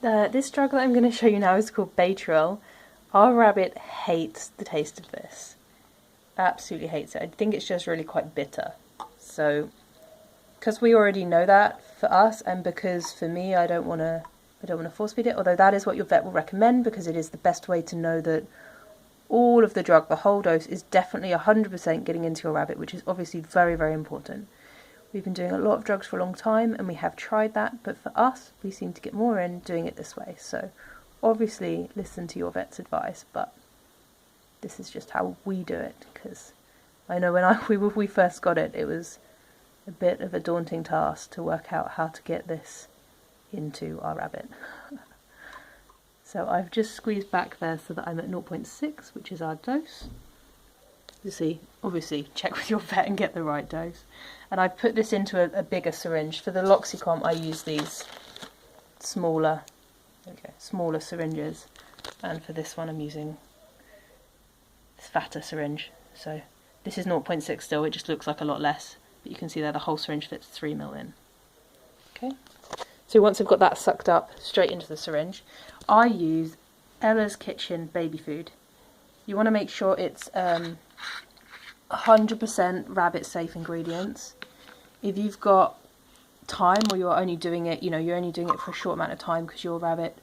This drug that I'm going to show you now is called baytril. Our rabbit hates the taste of this. Absolutely hates it. I think it's just really quite bitter. So, because we already know that for us, and because for me, I don't want to force feed it. Although that is what your vet will recommend, because it is the best way to know that all of the drug, the whole dose, is definitely 100% getting into your rabbit, which is obviously very, very important. We've been doing a lot of drugs for a long time, and we have tried that, but for us, we seem to get more in doing it this way. So, obviously, listen to your vet's advice, but this is just how we do it, because I know when we first got it, it was a bit of a daunting task to work out how to get this into our rabbit. So I've just squeezed back there so that I'm at 0.6, which is our dose. You see, obviously check with your vet and get the right dose. And I've put this into a bigger syringe. For the Loxicomp, I use these smaller syringes, and for this one I'm using this fatter syringe. So this is 0.6 still, it just looks like a lot less, but you can see there the whole syringe fits 3 ml in. Okay, so once I've got that sucked up straight into the syringe, I use Ella's Kitchen baby food. You want to make sure it's 100% rabbit safe ingredients. If you've got time, or you're only doing it, you're only doing it for a short amount of time because your rabbit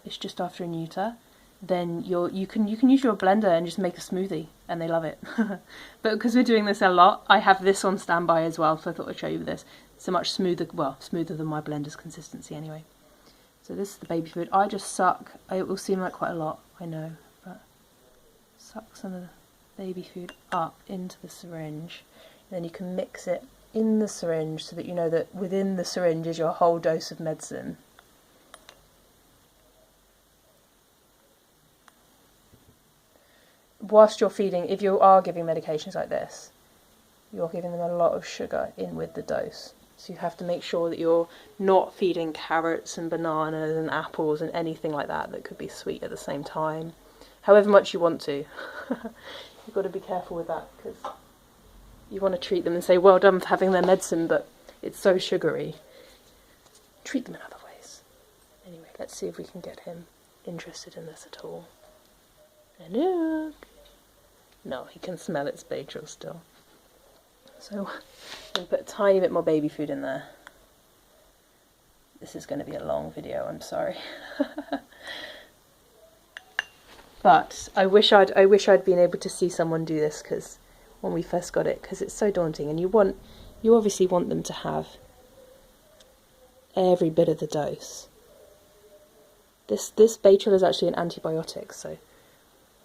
is just after a neuter, then you can use your blender and just make a smoothie, and they love it. But because we're doing this a lot, I have this on standby as well, so I thought I'd show you this. It's a much smoother, smoother than my blender's consistency anyway. So this is the baby food. I just suck. It will seem like quite a lot, I know, but suck some of the baby food up into the syringe. Then you can mix it in the syringe so that you know that within the syringe is your whole dose of medicine. Whilst you're feeding, if you are giving medications like this, you're giving them a lot of sugar in with the dose. So you have to make sure that you're not feeding carrots and bananas and apples and anything like that that could be sweet at the same time, however much you want to. You've got to be careful with that, because you want to treat them and say, well done for having their medicine, but it's so sugary. Treat them in other ways. Anyway, let's see if we can get him interested in this at all. And look! No, he can smell its baytril still. So, I'm going to put a tiny bit more baby food in there. This is going to be a long video, I'm sorry. But I wish I'd been able to see someone do this, because when we first got it, because it's so daunting, and you obviously want them to have every bit of the dose. This baytril is actually an antibiotic, so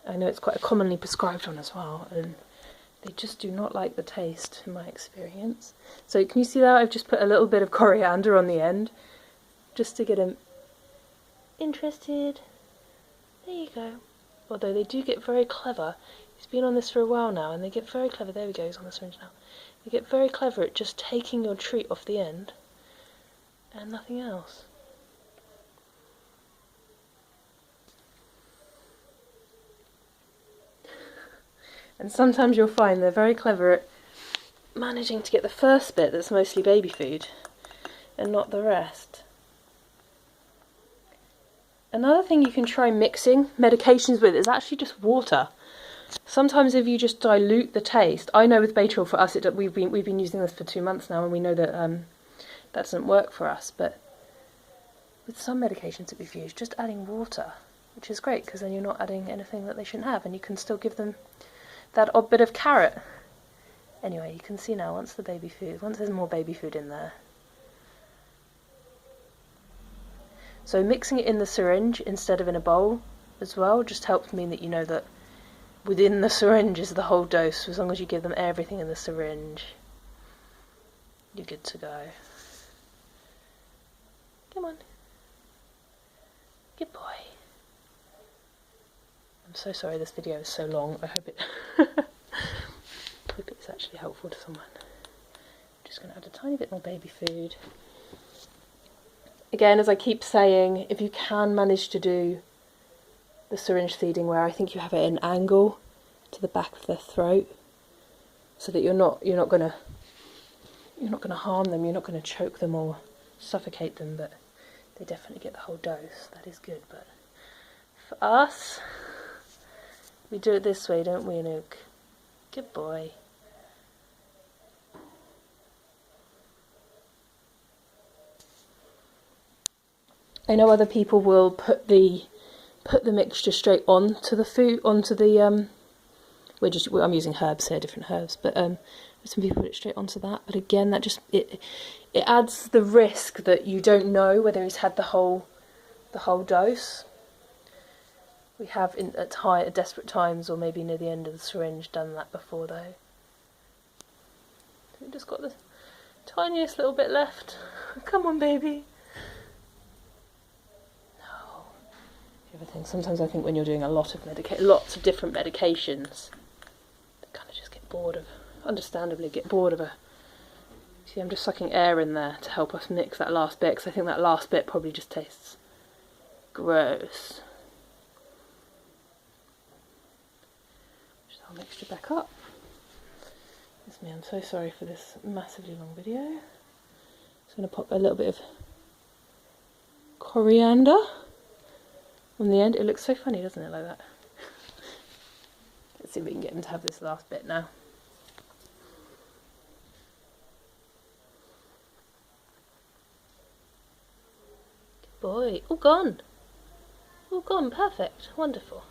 I know it's quite a commonly prescribed one as well, and they just do not like the taste, in my experience. So can you see that I've just put a little bit of coriander on the end, just to get him interested. There you go. Although they do get very clever. He's been on this for a while now, and they get very clever. There we go, he's on the syringe now. They get very clever at just taking your treat off the end, and nothing else. And sometimes you'll find they're very clever at managing to get the first bit that's mostly baby food, and not the rest. Another thing you can try mixing medications with is actually just water. Sometimes if you just dilute the taste, I know with baytril for us, we've been using this for 2 months now, and we know that that doesn't work for us. But with some medications that we've used, just adding water, which is great, because then you're not adding anything that they shouldn't have, and you can still give them that odd bit of carrot. Anyway, you can see now once there's more baby food in there. So mixing it in the syringe instead of in a bowl as well just helps mean that you know that within the syringe is the whole dose. As long as you give them everything in the syringe, you're good to go. Come on. Good boy. I'm so sorry this video is so long. I hope it's actually helpful to someone. I'm just going to add a tiny bit more baby food. Again, as I keep saying, if you can manage to do the syringe feeding where I think you have it at an angle to the back of their throat, so that you're not going to harm them, you're not going to choke them or suffocate them, but they definitely get the whole dose. That is good, but for us, we do it this way, don't we, Anouk? Good boy. I know other people will put the mixture straight onto the food, onto the I'm using herbs here, different herbs, but some people put it straight onto that. But again, that just it adds the risk that you don't know whether he's had the whole dose. We have at desperate times, or maybe near the end of the syringe, done that before though. We've just got the tiniest little bit left. Come on, baby. No. Everything. Sometimes I think when you're doing a lot of lots of different medications, they kind of just get bored of. Understandably, get bored of a. See, I'm just sucking air in there to help us mix that last bit, because I think that last bit probably just tastes gross. Just our mixture back up. Excuse me, I'm so sorry for this massively long video. Just going to pop a little bit of coriander on the end. It looks so funny, doesn't it, like that? Let's see if we can get him to have this last bit now. Good boy. All gone. All gone. Perfect. Wonderful.